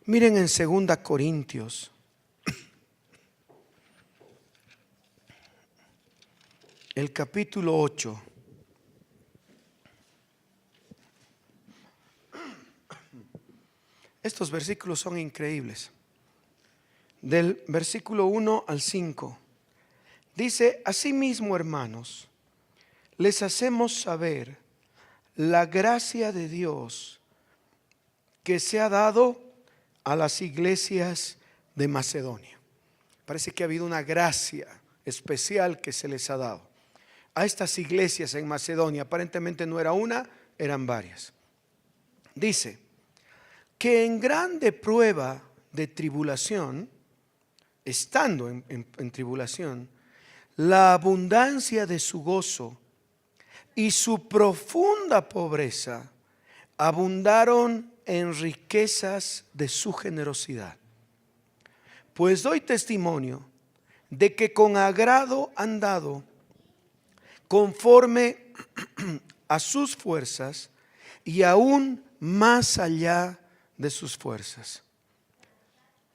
Miren en 2 Corintios, el capítulo 8. Estos versículos son increíbles. Del versículo 1 al 5. Dice: asimismo, hermanos, les hacemos saber la gracia de Dios que se ha dado a las iglesias de Macedonia. Parece que ha habido una gracia especial que se les ha dado a estas iglesias en Macedonia. Aparentemente no era una, eran varias. Dice que en grande prueba de tribulación, estando en tribulación, la abundancia de su gozo y su profunda pobreza abundaron en riquezas de su generosidad. Pues doy testimonio de que con agrado han dado, conforme a sus fuerzas y aún más allá de sus fuerzas,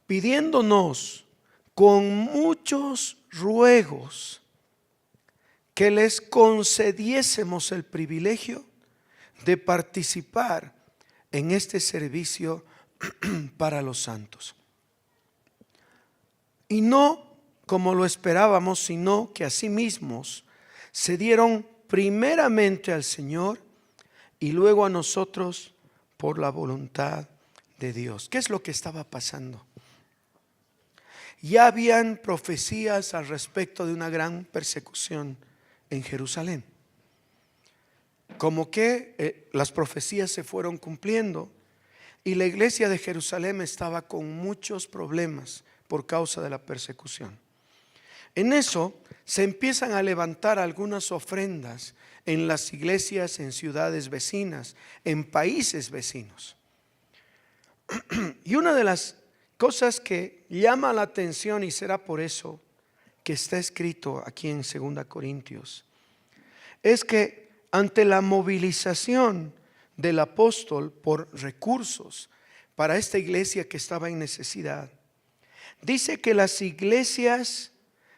pidiéndonos con muchos ruegos que les concediésemos el privilegio de participar en este servicio para los santos. Y no como lo esperábamos, sino que asimismo se dieron primeramente al Señor y luego a nosotros por la voluntad de Dios. ¿Qué es lo que estaba pasando? Ya habían profecías al respecto de una gran persecución en Jerusalén. Como que las profecías se fueron cumpliendo y la iglesia de Jerusalén estaba con muchos problemas por causa de la persecución. En eso se empiezan a levantar algunas ofrendas en las iglesias, en ciudades vecinas, en países vecinos. Y una de las cosas que llama la atención, y será por eso que está escrito aquí en 2 Corintios, es que ante la movilización del apóstol por recursos para esta iglesia que estaba en necesidad, dice que las iglesias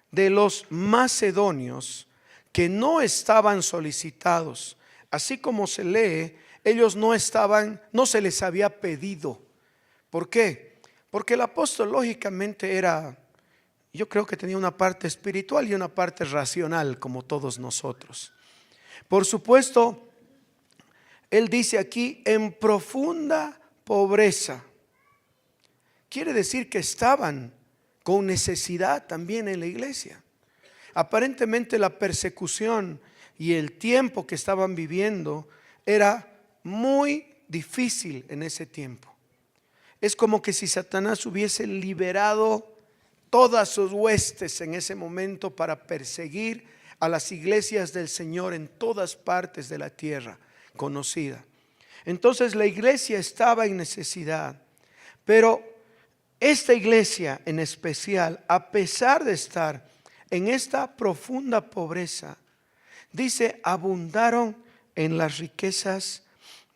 de los macedonios que no estaban solicitados, así como se lee, ellos no se les había pedido. ¿Por qué? Porque el apóstol lógicamente yo creo que tenía una parte espiritual y una parte racional, como todos nosotros. Por supuesto, él dice aquí en profunda pobreza. Quiere decir que estaban con necesidad también en la iglesia. Aparentemente la persecución y el tiempo que estaban viviendo era muy difícil en ese tiempo. Es como que si Satanás hubiese liberado todas sus huestes en ese momento para perseguir a las iglesias del Señor en todas partes de la tierra conocida. Entonces la iglesia estaba en necesidad, pero esta iglesia en especial, a pesar de estar en esta profunda pobreza, dice, abundaron en las riquezas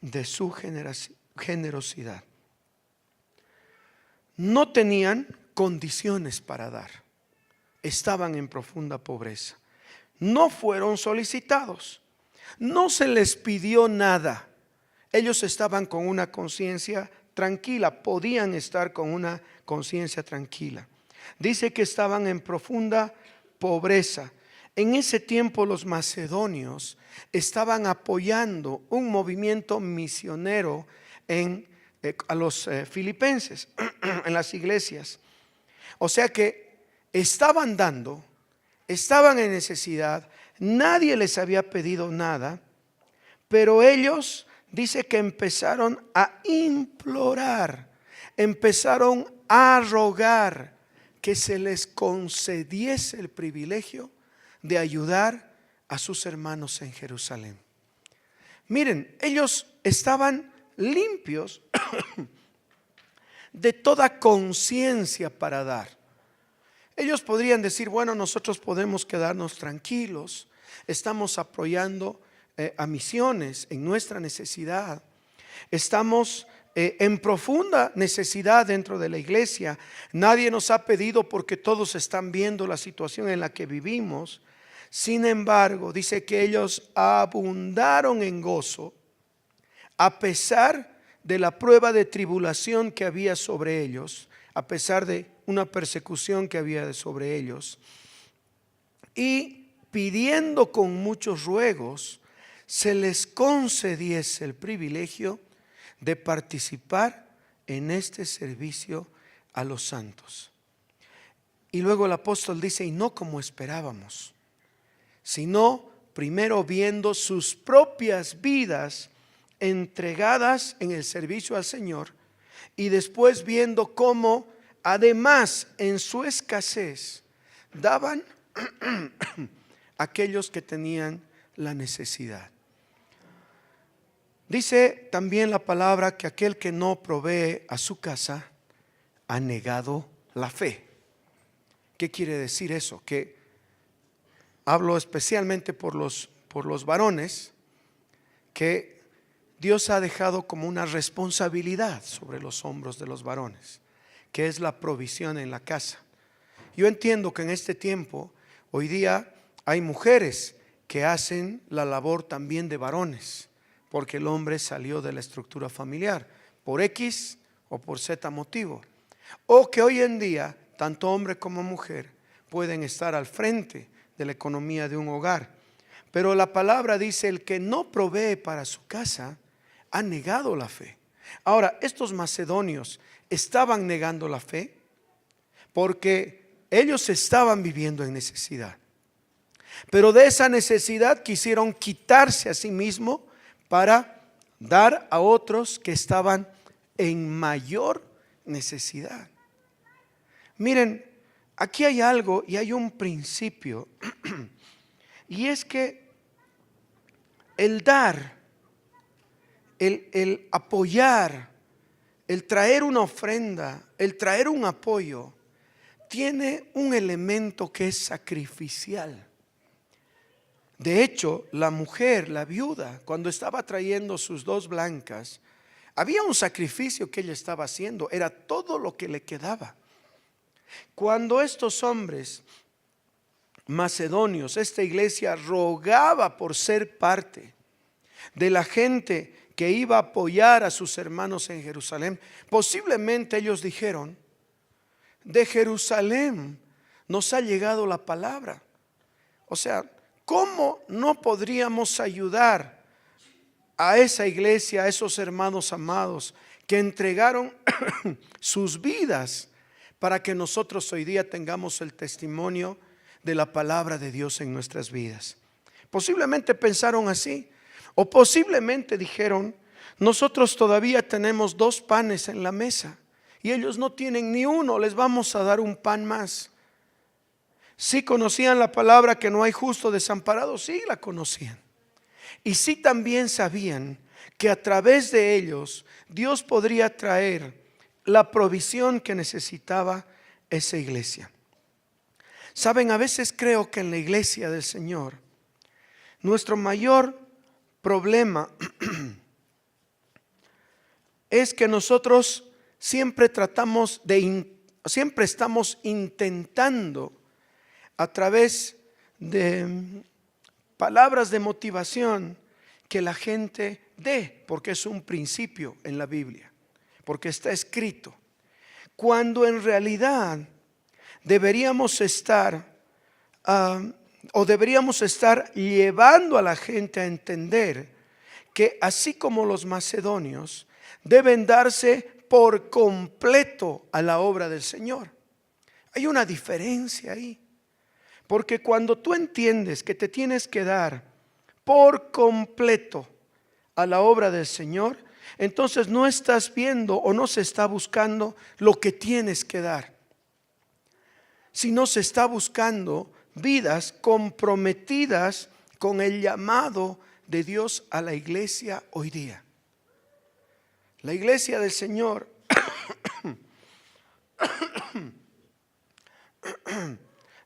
de su generosidad. No tenían condiciones para dar, estaban en profunda pobreza. No fueron solicitados, no se les pidió nada. Ellos estaban con una conciencia tranquila, podían estar con una conciencia tranquila. Dice que estaban en profunda pobreza. En ese tiempo los macedonios estaban apoyando un movimiento misionero a los filipenses, en las iglesias. O sea que estaban dando, estaban en necesidad, nadie les había pedido nada, pero ellos dice que empezaron a implorar, empezaron a rogar que se les concediese el privilegio de ayudar a sus hermanos en Jerusalén. Miren, ellos estaban limpios de toda conciencia para dar. Ellos podrían decir, bueno, nosotros podemos quedarnos tranquilos, estamos apoyando a misiones en nuestra necesidad, estamos en profunda necesidad dentro de la iglesia. Nadie nos ha pedido porque todos están viendo la situación en la que vivimos. Sin embargo, dice que ellos abundaron en gozo a pesar de la prueba de tribulación que había sobre ellos, a pesar de una persecución que había sobre ellos, y pidiendo con muchos ruegos se les concediese el privilegio de participar en este servicio a los santos. Y luego el apóstol dice, y no como esperábamos, sino primero viendo sus propias vidas entregadas en el servicio al Señor, y después viendo cómo además en su escasez daban a aquellos que tenían la necesidad. Dice también la palabra que aquel que no provee a su casa ha negado la fe. ¿Qué quiere decir eso? Que hablo especialmente por los varones, que Dios ha dejado como una responsabilidad sobre los hombros de los varones, que es la provisión en la casa. Yo entiendo que en este tiempo, hoy día, hay mujeres que hacen la labor también de varones, porque el hombre salió de la estructura familiar, por X o por Z motivo. O que hoy en día, tanto hombre como mujer pueden estar al frente de la economía de un hogar. Pero la palabra dice, el que no provee para su casa ha negado la fe. Ahora, estos macedonios estaban negando la fe porque ellos estaban viviendo en necesidad. Pero de esa necesidad quisieron quitarse a sí mismos para dar a otros que estaban en mayor necesidad. Miren, aquí hay algo y hay un principio, y es que el dar, el apoyar, el traer una ofrenda, el traer un apoyo, tiene un elemento que es sacrificial. De hecho, la mujer, la viuda, cuando estaba trayendo sus 2 blancas, había un sacrificio que ella estaba haciendo, era todo lo que le quedaba. Cuando estos hombres macedonios, esta iglesia rogaba por ser parte de la gente que iba a apoyar a sus hermanos en Jerusalén, posiblemente ellos dijeron, de Jerusalén nos ha llegado la palabra. O sea, ¿cómo no podríamos ayudar a esa iglesia, a esos hermanos amados que entregaron sus vidas para que nosotros hoy día tengamos el testimonio de la palabra de Dios en nuestras vidas? Posiblemente pensaron así, o posiblemente dijeron, nosotros todavía tenemos 2 panes en la mesa y ellos no tienen ni uno, les vamos a dar un pan más. Sí conocían la palabra que no hay justo desamparado, sí la conocían. Y sí también sabían que a través de ellos Dios podría traer la provisión que necesitaba esa iglesia. Saben, a veces creo que en la iglesia del Señor nuestro mayor problema es que nosotros siempre siempre estamos intentando a través de palabras de motivación que la gente dé, porque es un principio en la Biblia, porque está escrito, cuando en realidad deberíamos estar llevando a la gente a entender que así como los macedonios deben darse por completo a la obra del Señor. Hay una diferencia ahí. Porque cuando tú entiendes que te tienes que dar por completo a la obra del Señor, entonces no estás viendo o no se está buscando lo que tienes que dar, sino se está buscando vidas comprometidas con el llamado de Dios a la iglesia hoy día. La iglesia del Señor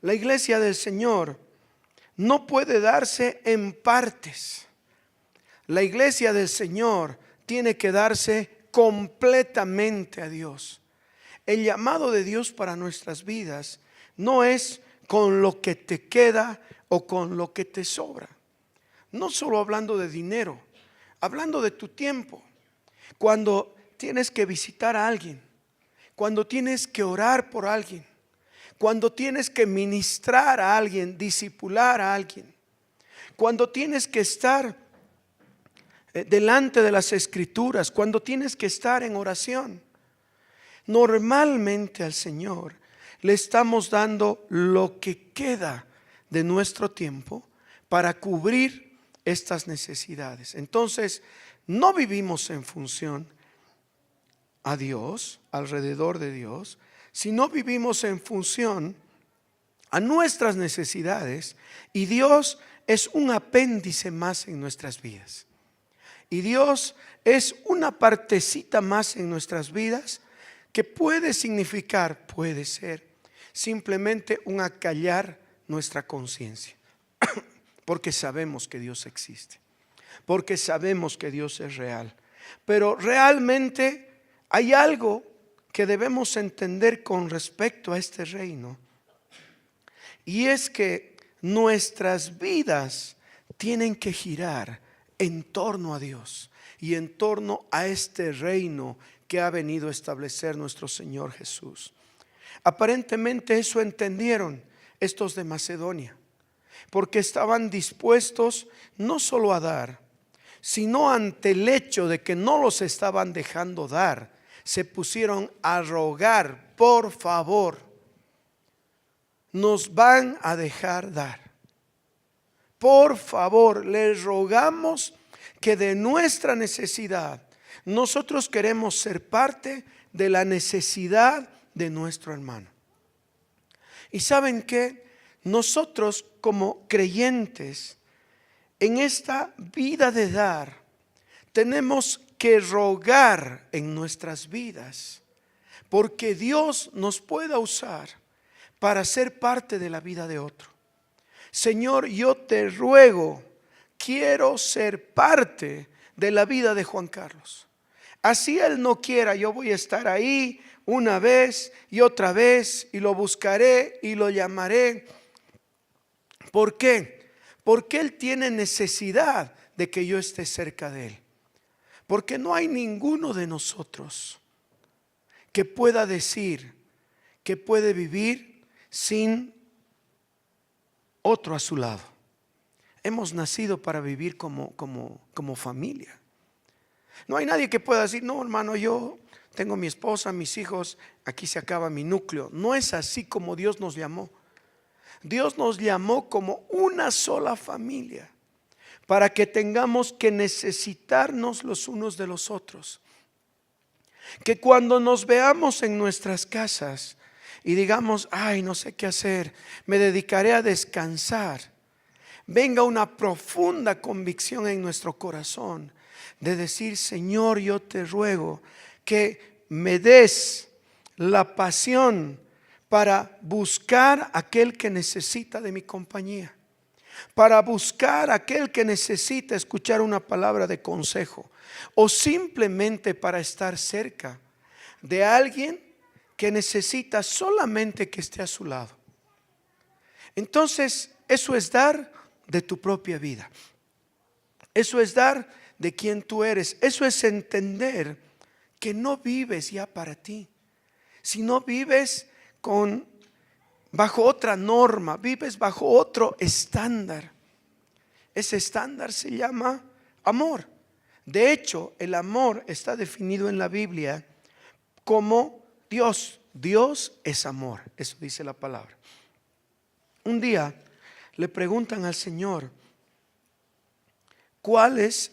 la iglesia del Señor no puede darse en partes. La iglesia del Señor tiene que darse completamente a Dios. El llamado de Dios para nuestras vidas no es con lo que te queda o con lo que te sobra. No solo hablando de dinero, hablando de tu tiempo. Cuando tienes que visitar a alguien, cuando tienes que orar por alguien, cuando tienes que ministrar a alguien, discipular a alguien, cuando tienes que estar delante de las escrituras, cuando tienes que estar en oración. Normalmente al Señor le estamos dando lo que queda de nuestro tiempo para cubrir estas necesidades. Entonces, no vivimos en función a Dios, alrededor de Dios, sino vivimos en función a nuestras necesidades, y Dios es un apéndice más en nuestras vidas. Y Dios es una partecita más en nuestras vidas que puede significar, puede ser simplemente un acallar nuestra conciencia, porque sabemos que Dios existe, porque sabemos que Dios es real. Pero realmente hay algo que debemos entender con respecto a este reino, y es que nuestras vidas tienen que girar en torno a Dios y en torno a este reino que ha venido a establecer nuestro Señor Jesús. Aparentemente eso entendieron estos de Macedonia, porque estaban dispuestos no solo a dar, sino ante el hecho de que no los estaban dejando dar, se pusieron a rogar: por favor, nos van a dejar dar. Por favor, les rogamos que de nuestra necesidad, nosotros queremos ser parte de la necesidad de nuestro hermano. Y ¿saben qué? Nosotros como creyentes en esta vida de dar, tenemos que rogar en nuestras vidas, porque Dios nos pueda usar para ser parte de la vida de otro. Señor, yo te ruego, quiero ser parte de la vida de Juan Carlos. Así él no quiera, yo voy a estar ahí una vez y otra vez, y lo buscaré y lo llamaré. ¿Por qué? Porque él tiene necesidad de que yo esté cerca de él. Porque no hay ninguno de nosotros que pueda decir que puede vivir sin otro a su lado. Hemos nacido para vivir como familia. No hay nadie que pueda decir: no, hermano, yo tengo mi esposa, mis hijos, aquí se acaba mi núcleo. No es así como Dios nos llamó. Dios nos llamó como una sola familia, para que tengamos que necesitarnos los unos de los otros. Que cuando nos veamos en nuestras casas y digamos: ay, no sé qué hacer, me dedicaré a descansar, venga una profunda convicción en nuestro corazón de decir: Señor, yo te ruego que me des la pasión para buscar a aquel que necesita de mi compañía, para buscar a aquel que necesita escuchar una palabra de consejo, o simplemente para estar cerca de alguien que necesita solamente que esté a su lado. Entonces, eso es dar de tu propia vida. Eso es dar de quien tú eres. Eso es entender que no vives ya para ti, sino vives bajo otra norma, vives bajo otro estándar. Ese estándar se llama amor. De hecho, el amor está definido en la Biblia como Dios. Dios es amor, eso dice la palabra. Un día le preguntan al Señor: ¿cuál es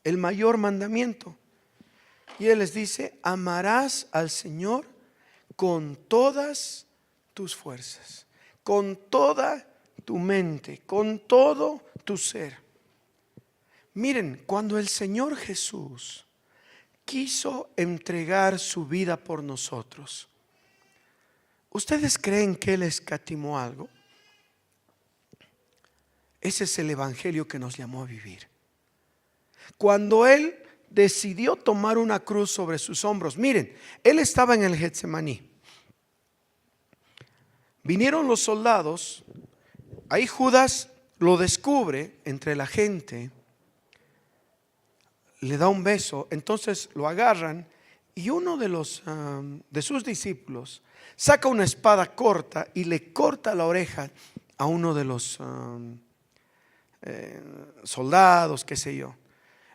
el mayor mandamiento? Y Él les dice: amarás al Señor con todas tus fuerzas, con toda tu mente, con todo tu ser. Miren, cuando el Señor Jesús quiso entregar su vida por nosotros, ¿ustedes creen que Él escatimó algo? Ese es el evangelio que nos llamó a vivir. Cuando Él decidió tomar una cruz sobre sus hombros. Miren, Él estaba en el Getsemaní. Vinieron los soldados, ahí Judas lo descubre entre la gente, le da un beso, entonces lo agarran y uno de sus discípulos saca una espada corta y le corta la oreja a uno de los soldados, qué sé yo.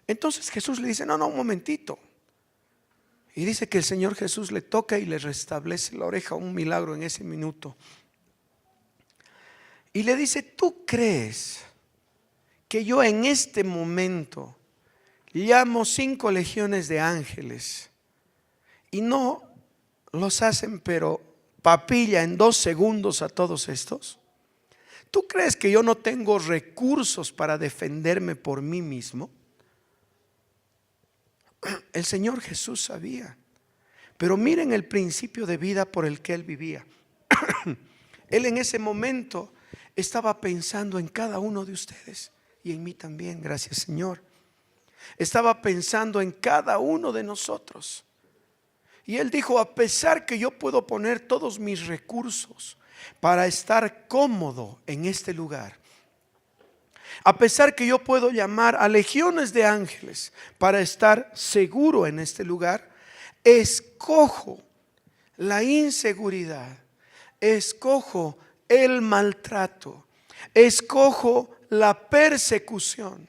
Entonces Jesús le dice, no, un momentito. Y dice que el Señor Jesús le toca y le restablece la oreja, un milagro en ese minuto. Y le dice, ¿tú crees que yo en este momento llamo 5 legiones de ángeles y no los hacen pero papilla en 2 segundos a todos estos? ¿Tú crees que yo no tengo recursos para defenderme por mí mismo? El Señor Jesús sabía, pero miren el principio de vida por el que Él vivía. Él en ese momento estaba pensando en cada uno de ustedes y en mí también, gracias Señor. Estaba pensando en cada uno de nosotros. Y Él dijo, a pesar que yo puedo poner todos mis recursos para estar cómodo en este lugar, a pesar que yo puedo llamar a legiones de ángeles para estar seguro en este lugar, escojo la inseguridad, escojo el maltrato, escojo la persecución,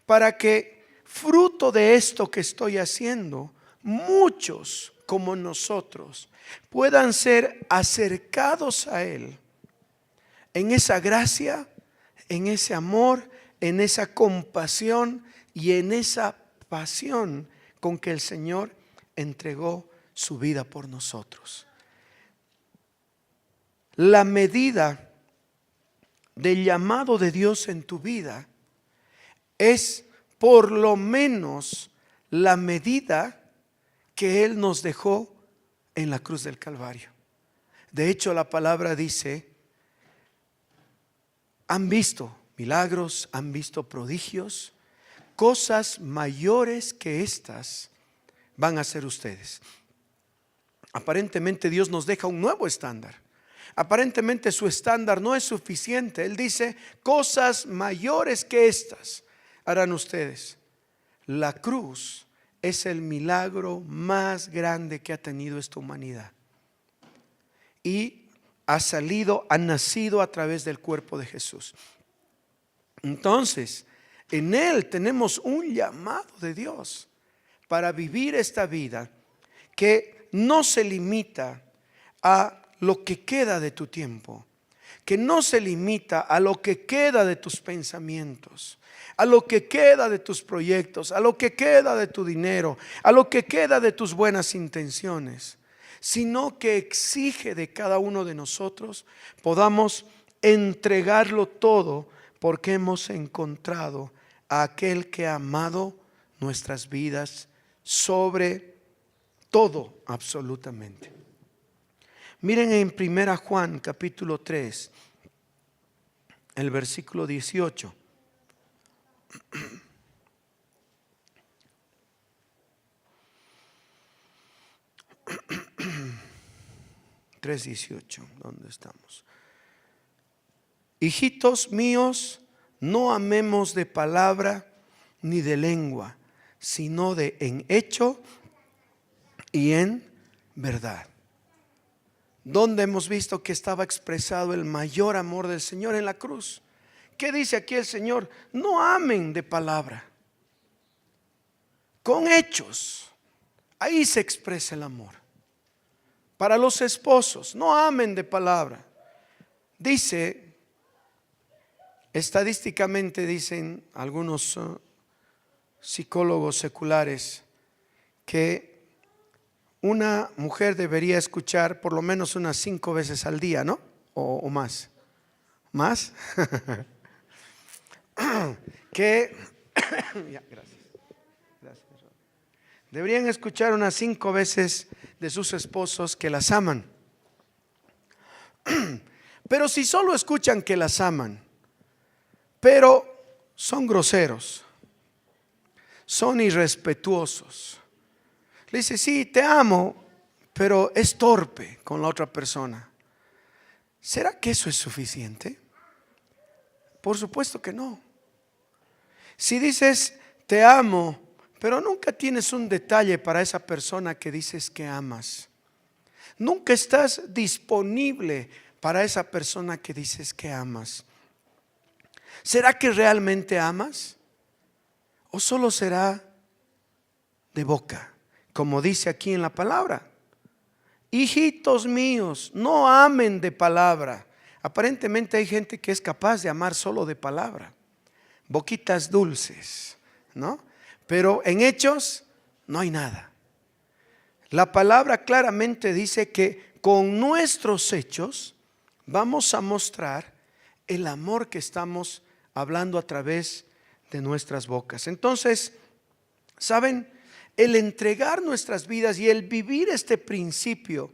para que fruto de esto que estoy haciendo, muchos como nosotros puedan ser acercados a Él en esa gracia, en ese amor, en esa compasión y en esa pasión con que el Señor entregó su vida por nosotros. La medida del llamado de Dios en tu vida es por lo menos la medida que Él nos dejó en la cruz del Calvario. De hecho, la palabra dice, han visto milagros, han visto prodigios, cosas mayores que estas van a hacer ustedes. Aparentemente Dios nos deja un nuevo estándar. Aparentemente su estándar no es suficiente. Él dice, cosas mayores que estas harán ustedes. La cruz es el milagro más grande que ha tenido esta humanidad. Y ha nacido a través del cuerpo de Jesús. Entonces, en Él tenemos un llamado de Dios para vivir esta vida que no se limita a lo que queda de tu tiempo, que no se limita a lo que queda de tus pensamientos, a lo que queda de tus proyectos, a lo que queda de tu dinero, a lo que queda de tus buenas intenciones, sino que exige de cada uno de nosotros podamos entregarlo todo, porque hemos encontrado a aquel que ha amado nuestras vidas sobre todo, absolutamente. Miren en 1 Juan capítulo 3, el versículo 18. 3:18, ¿dónde estamos? Hijitos míos, no amemos de palabra ni de lengua, sino de en hecho y en verdad. ¿Dónde hemos visto que estaba expresado el mayor amor del Señor? En la cruz. ¿Qué dice aquí el Señor? No amen de palabra, con hechos. Ahí se expresa el amor. Para los esposos, no amen de palabra. Dice, estadísticamente dicen algunos psicólogos seculares, que una mujer debería escuchar por lo menos unas 5 veces al día, ¿no? O más. ¿Más? Que ya, gracias. Deberían escuchar unas 5 veces de sus esposos que las aman. Pero si solo escuchan que las aman, pero son groseros, son irrespetuosos. Le dice, sí, te amo, pero es torpe con la otra persona. ¿Será que eso es suficiente? Por supuesto que no. Si dices, te amo, pero nunca tienes un detalle para esa persona que dices que amas, nunca estás disponible para esa persona que dices que amas, ¿será que realmente amas? ¿O solo será de boca? Como dice aquí en la palabra, hijitos míos, no amen de palabra. Aparentemente hay gente que es capaz de amar solo de palabra, boquitas dulces, ¿no? Pero en hechos no hay nada. La palabra claramente dice que con nuestros hechos vamos a mostrar el amor que estamos hablando a través de nuestras bocas. Entonces, ¿saben? El entregar nuestras vidas y el vivir este principio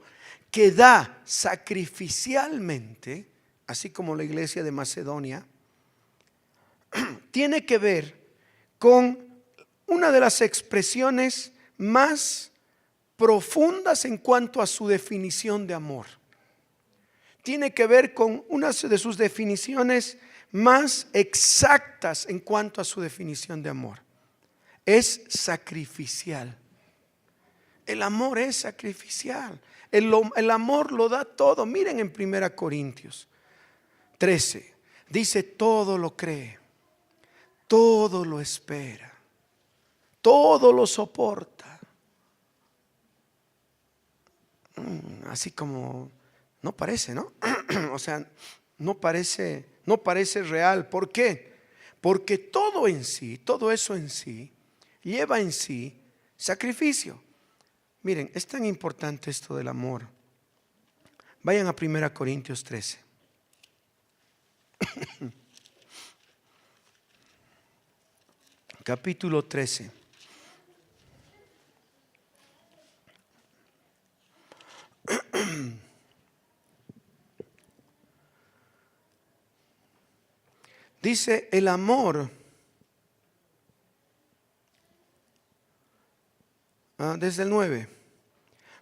que da sacrificialmente, así como la iglesia de Macedonia, tiene que ver con una de las expresiones más profundas en cuanto a su definición de amor. Tiene que ver con una de sus definiciones más exactas en cuanto a su definición de amor. Es sacrificial. El amor es sacrificial. El amor lo da todo. Miren en 1 Corintios 13. Dice, todo lo cree, todo lo espera, todo lo soporta. Así como no parece, ¿no? O sea, no parece real. ¿Por qué? Porque todo en sí, todo eso en sí, lleva en sí sacrificio. Miren, es tan importante esto del amor. Vayan a 1 Corintios 13. Capítulo 13. Dice el amor. Desde el 9.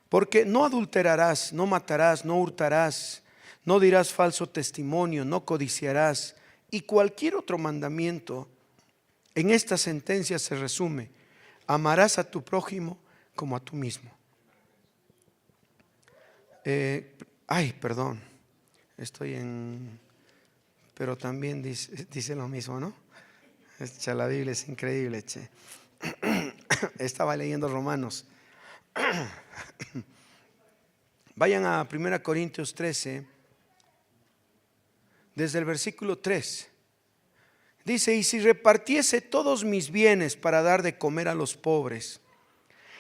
Porque no adulterarás, no matarás, no hurtarás, no dirás falso testimonio, no codiciarás. Y cualquier otro mandamiento en esta sentencia se resume: amarás a tu prójimo como a tú mismo. Perdón, estoy en... Pero también dice lo mismo, ¿no? La Biblia es increíble, che. Estaba leyendo Romanos. Vayan a 1 Corintios 13, desde el versículo 3. Dice, y si repartiese todos mis bienes para dar de comer a los pobres,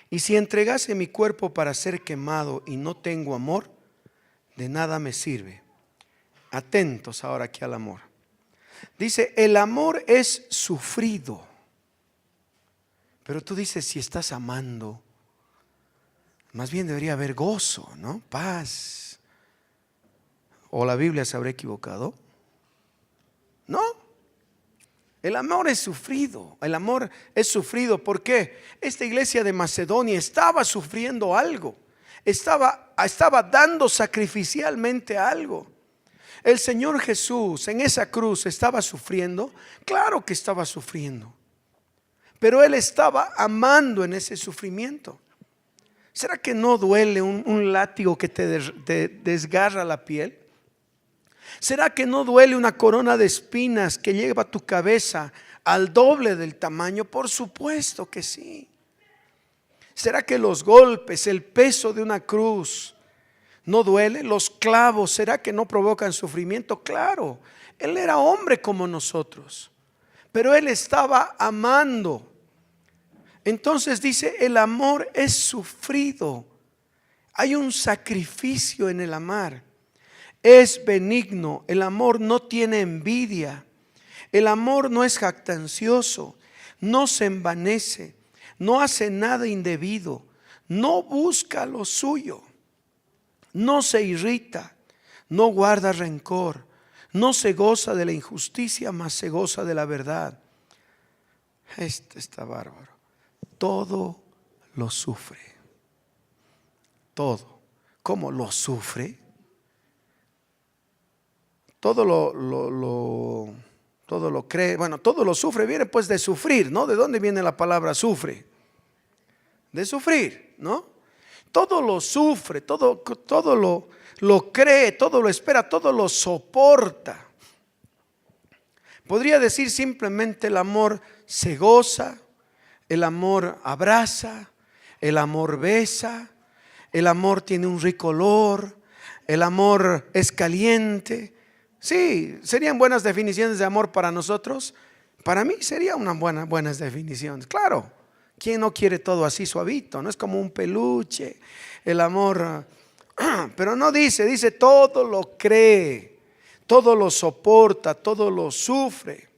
y si entregase mi cuerpo para ser quemado y no tengo amor, de nada me sirve. Atentos ahora aquí al amor. Dice, el amor es sufrido. Pero tú dices, si estás amando, más bien debería haber gozo, ¿no? Paz. ¿O la Biblia se habrá equivocado? No. El amor es sufrido. El amor es sufrido. ¿Por qué? Esta iglesia de Macedonia estaba sufriendo algo. Estaba dando sacrificialmente algo. El Señor Jesús en esa cruz estaba sufriendo. Claro que estaba sufriendo. Pero Él estaba amando en ese sufrimiento. ¿Será que no duele un látigo que te desgarra la piel? ¿Será que no duele una corona de espinas que lleva tu cabeza al doble del tamaño? Por supuesto que sí. ¿Será que los golpes, el peso de una cruz no duele? Los clavos, ¿será que no provocan sufrimiento? Claro, Él era hombre como nosotros, pero Él estaba amando. Entonces dice, el amor es sufrido. Hay un sacrificio en el amar. Es benigno. El amor no tiene envidia. El amor no es jactancioso. No se envanece. No hace nada indebido. No busca lo suyo. No se irrita. No guarda rencor. No se goza de la injusticia, mas se goza de la verdad. Esto está bárbaro. todo lo sufre. Todo. ¿Cómo lo sufre? Todo todo lo cree. Bueno, todo lo sufre viene pues de sufrir, ¿no? ¿De dónde viene la palabra sufre? De sufrir, ¿no? Todo lo sufre, todo lo cree, todo lo espera, todo lo soporta. Podría decir simplemente el amor se goza, el amor abraza, el amor besa, el amor tiene un rico olor, el amor es caliente. Sí, serían buenas definiciones de amor para nosotros. Para mí sería unas buenas definiciones. Claro, ¿quién no quiere todo así suavito? No es como un peluche, el amor. Pero no dice todo lo cree, todo lo soporta, todo lo sufre.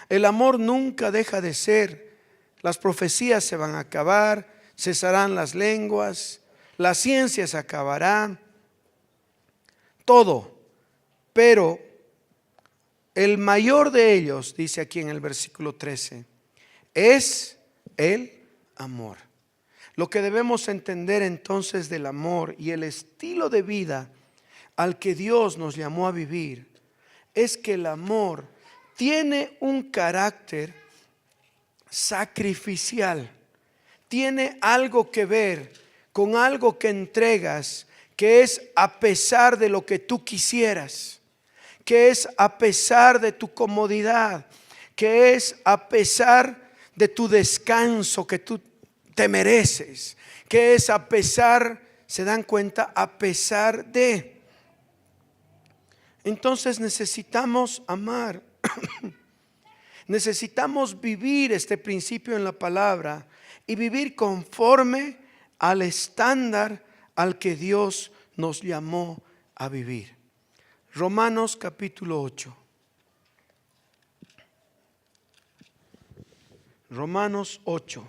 El amor nunca deja de ser. Las profecías se van a acabar, cesarán las lenguas, la ciencia se acabará, todo. Pero el mayor de ellos, dice aquí en el versículo 13, es el amor. Lo que debemos entender entonces del amor y el estilo de vida al que Dios nos llamó a vivir es que el amor tiene un carácter sacrificial, tiene algo que ver con algo que entregas, que es a pesar de lo que tú quisieras, que es a pesar de tu comodidad, que es a pesar de tu descanso que tú te mereces, que es a pesar, se dan cuenta, a pesar de. Entonces necesitamos amar. Necesitamos vivir este principio en la palabra y vivir conforme al estándar al que Dios nos llamó a vivir. Romanos capítulo 8. Romanos 8.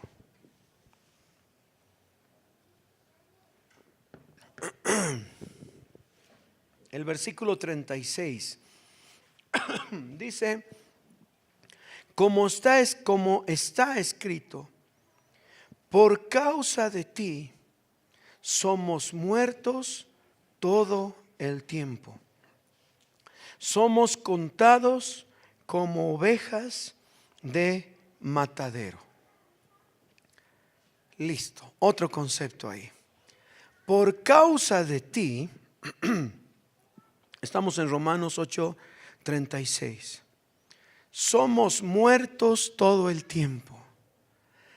El versículo 36 dice: como está escrito, por causa de ti somos muertos todo el tiempo. Somos contados como ovejas de matadero. Listo, otro concepto ahí. Por causa de ti, estamos en Romanos 8:36. Somos muertos todo el tiempo.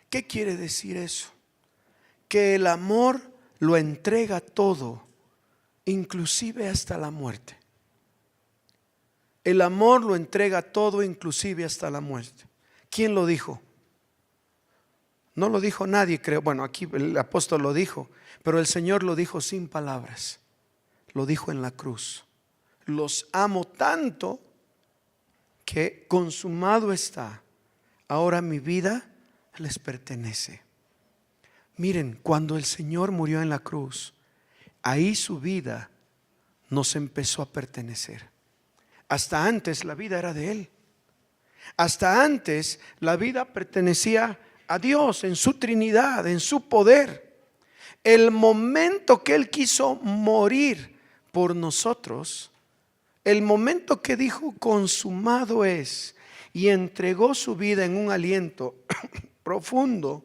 ¿Qué quiere decir eso? Que el amor lo entrega todo, inclusive hasta la muerte. El amor lo entrega todo, inclusive hasta la muerte. ¿Quién lo dijo? No lo dijo nadie, creo. Bueno, aquí el apóstol lo dijo, pero el Señor lo dijo sin palabras. Lo dijo en la cruz. Los amo tanto que consumado está. Ahora mi vida les pertenece. Miren, cuando el Señor murió en la cruz, ahí su vida nos empezó a pertenecer. Hasta antes la vida era de Él. Hasta antes la vida pertenecía a Dios en su Trinidad, en su poder. El momento que Él quiso morir por nosotros, el momento que dijo consumado es, y entregó su vida en un aliento profundo,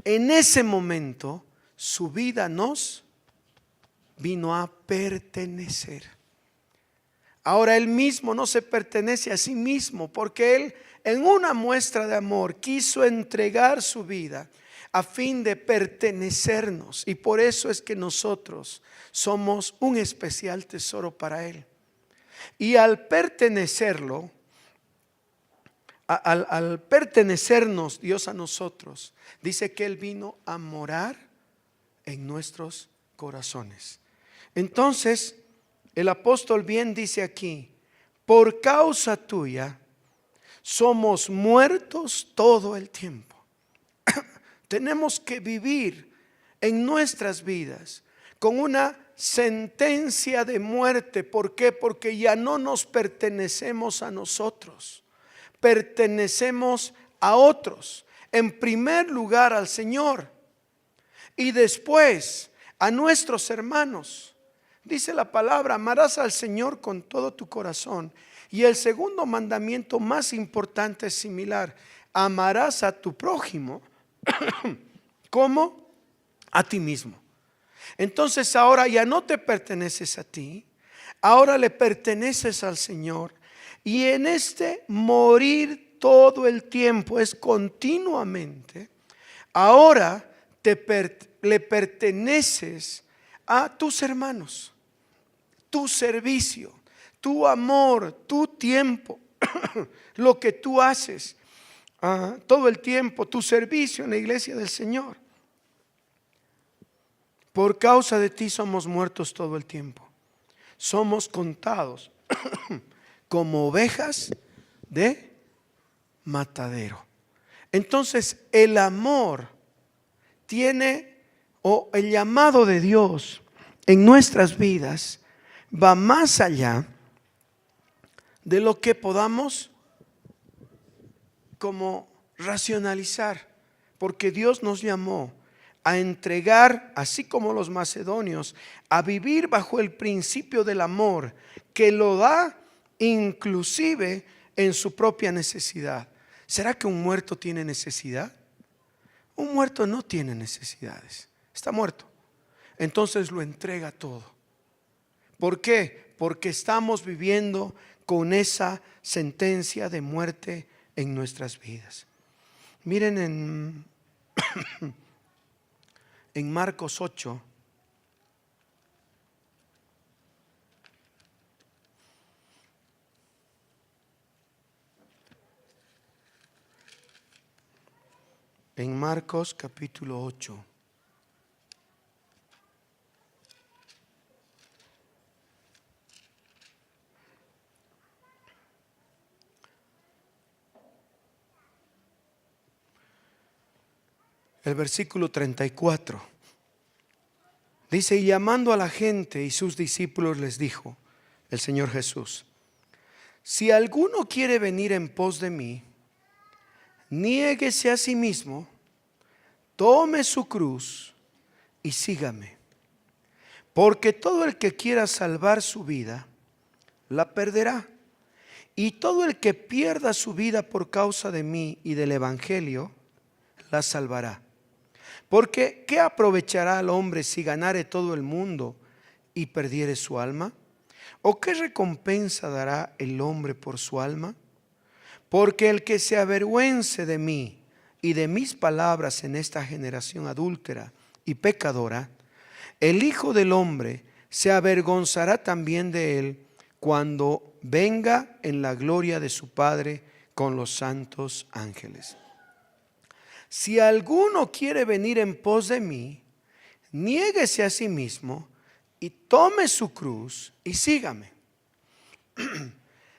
en ese momento su vida nos vino a pertenecer. Ahora Él mismo no se pertenece a sí mismo, porque Él en una muestra de amor quiso entregar su vida a fin de pertenecernos, y por eso es que nosotros somos un especial tesoro para Él. Y al pertenecerlo, al pertenecernos Dios a nosotros, dice que Él vino a morar en nuestros corazones. Entonces el apóstol bien dice aquí: por causa tuya somos muertos todo el tiempo. Tenemos que vivir en nuestras vidas con una sentencia de muerte. ¿Por qué? Porque ya no nos pertenecemos a nosotros, pertenecemos a otros. En primer lugar al Señor y después a nuestros hermanos. Dice la palabra, amarás al Señor con todo tu corazón. Y el segundo mandamiento más importante es similar: amarás a tu prójimo como a ti mismo. Entonces ahora ya no te perteneces a ti, ahora le perteneces al Señor. Y en este morir todo el tiempo, es continuamente, ahora le perteneces a tus hermanos, tu servicio, tu amor, tu tiempo, lo que tú haces todo el tiempo, tu servicio en la iglesia del Señor. Por causa de ti somos muertos todo el tiempo. Somos contados como ovejas de matadero. Entonces el amor tiene, o el llamado de Dios en nuestras vidas va más allá de lo que podamos como racionalizar, porque Dios nos llamó a entregar, así como los macedonios, a vivir bajo el principio del amor, que lo da inclusive en su propia necesidad. ¿Será que un muerto tiene necesidad? Un muerto no tiene necesidades, está muerto. Entonces lo entrega todo. ¿Por qué? Porque estamos viviendo con esa sentencia de muerte en nuestras vidas. Miren en Marcos 8, en Marcos capítulo 8. El versículo 34 dice: y llamando a la gente y sus discípulos les dijo el Señor Jesús: si alguno quiere venir en pos de mí, niéguese a sí mismo, tome su cruz y sígame. Porque todo el que quiera salvar su vida, la perderá. Y todo el que pierda su vida por causa de mí y del Evangelio, la salvará. Porque ¿qué aprovechará al hombre si ganare todo el mundo y perdiere su alma? ¿O qué recompensa dará el hombre por su alma? Porque el que se avergüence de mí y de mis palabras en esta generación adúltera y pecadora, el Hijo del Hombre se avergonzará también de él cuando venga en la gloria de su Padre con los santos ángeles. Si alguno quiere venir en pos de mí, niéguese a sí mismo y tome su cruz y sígame.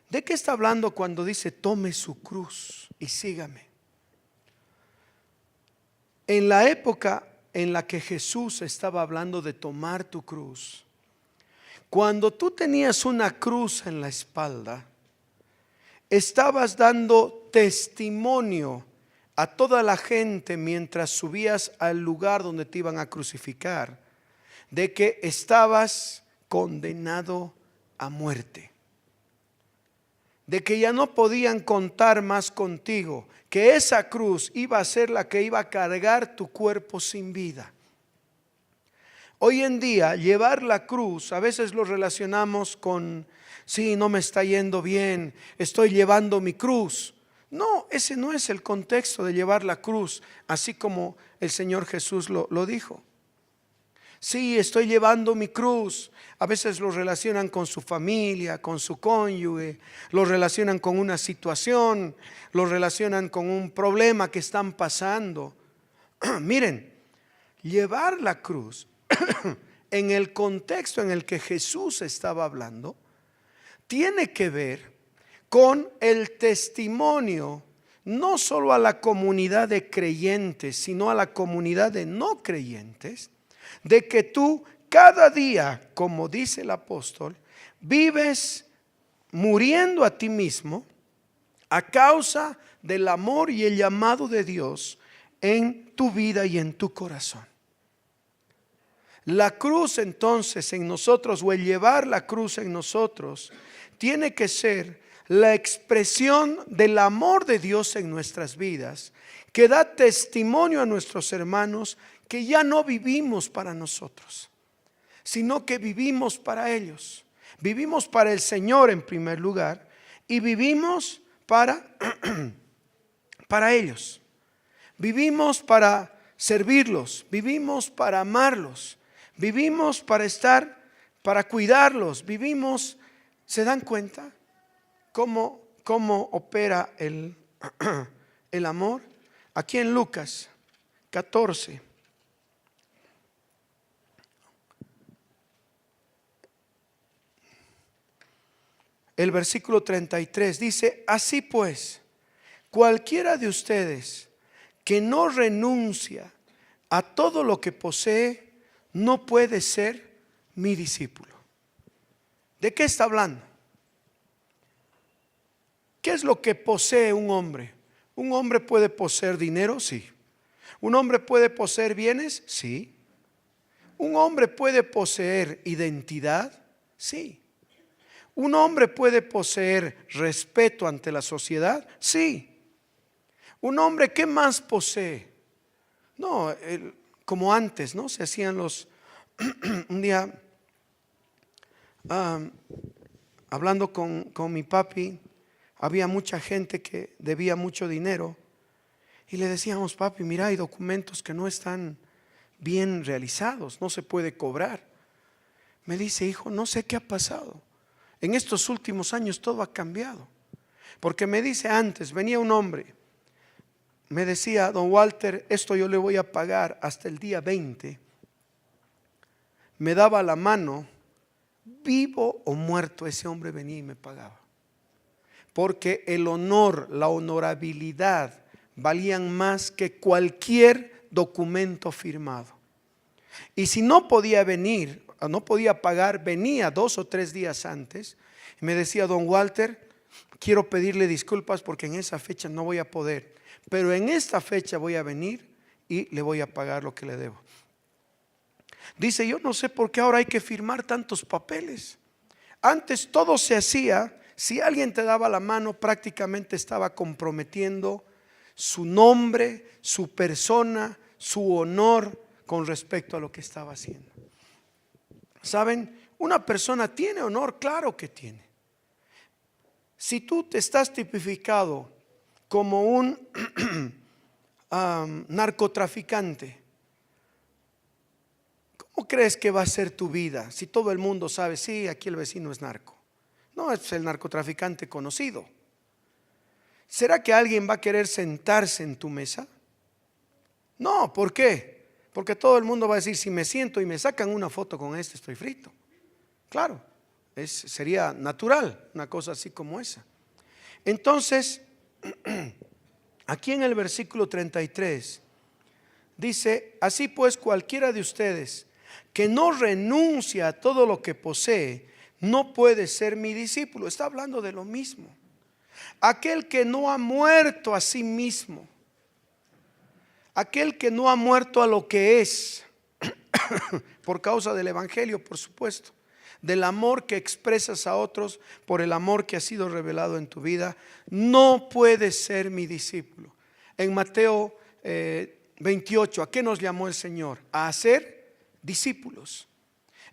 ¿De qué está hablando cuando dice tome su cruz y sígame? En la época en la que Jesús estaba hablando de tomar tu cruz, cuando tú tenías una cruz en la espalda, estabas dando testimonio a toda la gente mientras subías al lugar donde te iban a crucificar, de que estabas condenado a muerte, de que ya no podían contar más contigo, que esa cruz iba a ser la que iba a cargar tu cuerpo sin vida. Hoy en día llevar la cruz a veces lo relacionamos con: sí, no me está yendo bien, estoy llevando mi cruz. No, ese no es el contexto de llevar la cruz, así como el Señor Jesús lo dijo. Sí, estoy llevando mi cruz. A veces lo relacionan con su familia, con su cónyuge, lo relacionan con una situación, lo relacionan con un problema que están pasando. Miren, llevar la cruz en el contexto en el que Jesús estaba hablando tiene que ver con el testimonio, no solo a la comunidad de creyentes, sino a la comunidad de no creyentes, de que tú cada día, como dice el apóstol, vives muriendo a ti mismo, a causa del amor y el llamado de Dios en tu vida y en tu corazón. La cruz entonces en nosotros, o el llevar la cruz en nosotros, tiene que ser la expresión del amor de Dios en nuestras vidas, que da testimonio a nuestros hermanos que ya no vivimos para nosotros, sino que vivimos para ellos. Vivimos para el Señor en primer lugar y vivimos para ellos. Vivimos para servirlos, vivimos para amarlos, vivimos para estar, para cuidarlos, vivimos. ¿Se dan cuenta cómo opera el amor? Aquí en Lucas 14. El versículo 33 dice: así pues, cualquiera de ustedes que no renuncia a todo lo que posee, no puede ser mi discípulo. ¿De qué está hablando? ¿Qué es lo que posee un hombre? ¿Un hombre puede poseer dinero? Sí. ¿Un hombre puede poseer bienes? Sí. ¿Un hombre puede poseer identidad? Sí. ¿Un hombre puede poseer respeto ante la sociedad? Sí. ¿Un hombre qué más posee? No, como antes, ¿no? Se hacían los... un día, hablando con mi papi, había mucha gente que debía mucho dinero. Y le decíamos: papi, mira, hay documentos que no están bien realizados, no se puede cobrar. Me dice: hijo, no sé qué ha pasado. En estos últimos años todo ha cambiado. Porque me dice, antes venía un hombre, me decía: don Walter, esto yo le voy a pagar hasta el día 20. Me daba la mano, vivo o muerto, ese hombre venía y me pagaba. Porque el honor, la honorabilidad valían más que cualquier documento firmado. Y si no podía venir, no podía pagar, venía 2 o 3 días antes y me decía: don Walter, quiero pedirle disculpas porque en esa fecha no voy a poder, pero en esta fecha voy a venir y le voy a pagar lo que le debo. Dice: yo no sé por qué ahora hay que firmar tantos papeles. Antes todo se hacía, si alguien te daba la mano, prácticamente estaba comprometiendo su nombre, su persona, su honor con respecto a lo que estaba haciendo. ¿Saben? Una persona tiene honor, claro que tiene. Si tú te estás tipificado como un narcotraficante, ¿cómo crees que va a ser tu vida si todo el mundo sabe: sí, aquí el vecino es narco? No, es el narcotraficante conocido. ¿Será que alguien va a querer sentarse en tu mesa? No, ¿por qué? Porque todo el mundo va a decir: si me siento y me sacan una foto con este, estoy frito. Claro, sería natural una cosa así como esa. Entonces, aquí en el versículo 33 dice: así pues, cualquiera de ustedes que no renuncia a todo lo que posee, no puede ser mi discípulo. Está hablando de lo mismo. Aquel que no ha muerto a sí mismo, aquel que no ha muerto a lo que es, por causa del evangelio, por supuesto, del amor que expresas a otros, por el amor que ha sido revelado en tu vida, no puede ser mi discípulo. En Mateo 28, ¿a qué nos llamó el Señor? A hacer discípulos.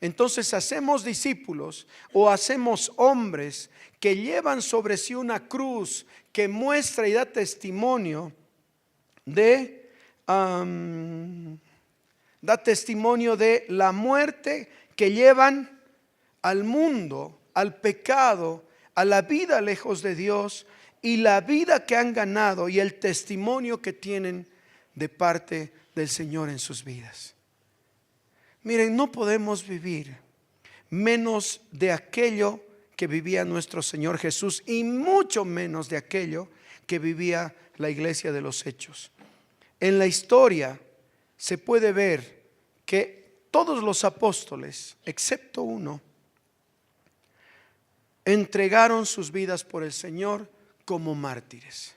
Entonces hacemos discípulos o hacemos hombres que llevan sobre sí una cruz que muestra y da testimonio de la muerte que llevan al mundo, al pecado, a la vida lejos de Dios, y la vida que han ganado y el testimonio que tienen de parte del Señor en sus vidas. Miren, no podemos vivir menos de aquello que vivía nuestro Señor Jesús, y mucho menos de aquello que vivía la iglesia de los Hechos. En la historia se puede ver que todos los apóstoles, excepto uno, entregaron sus vidas por el Señor como mártires,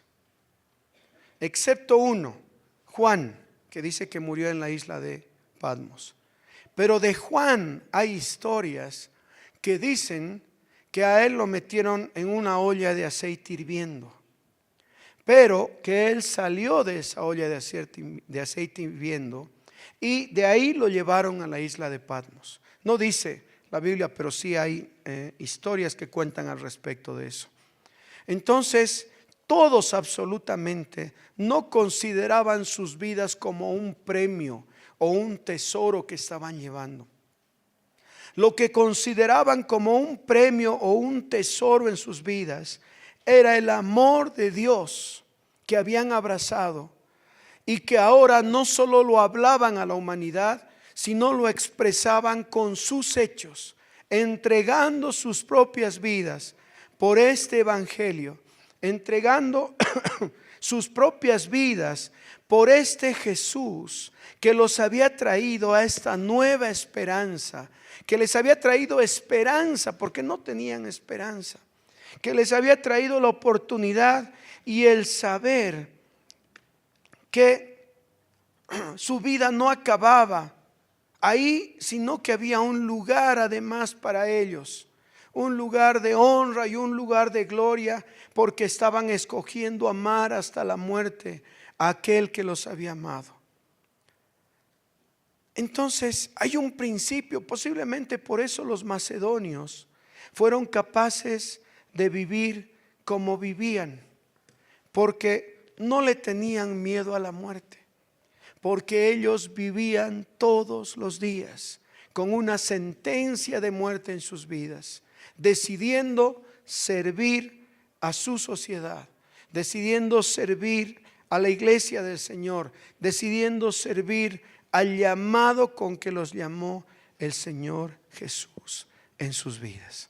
excepto uno, Juan, que dice que murió en la isla de Patmos. Pero de Juan hay historias que dicen que a él lo metieron en una olla de aceite hirviendo, pero que él salió de esa olla de aceite hirviendo y de ahí lo llevaron a la isla de Patmos. No dice la Biblia, pero sí hay historias que cuentan al respecto de eso. Entonces, todos absolutamente no consideraban sus vidas como un premio o un tesoro que estaban llevando. Lo que consideraban como un premio o un tesoro en sus vidas era el amor de Dios que habían abrazado y que ahora no solo lo hablaban a la humanidad, sino lo expresaban con sus hechos, entregando sus propias vidas por este evangelio, entregando sus propias vidas por este Jesús que los había traído a esta nueva esperanza, que les había traído esperanza porque no tenían esperanza, que les había traído la oportunidad y el saber que su vida no acababa ahí, sino que había un lugar además para ellos, un lugar de honra y un lugar de gloria, porque estaban escogiendo amar hasta la muerte a aquel que los había amado. Entonces hay un principio, posiblemente por eso los macedonios fueron capaces de vivir como vivían, porque no le tenían miedo a la muerte, porque ellos vivían todos los días con una sentencia de muerte en sus vidas, decidiendo servir a su sociedad, decidiendo servir a la iglesia del Señor, decidiendo servir al llamado con que los llamó el Señor Jesús en sus vidas.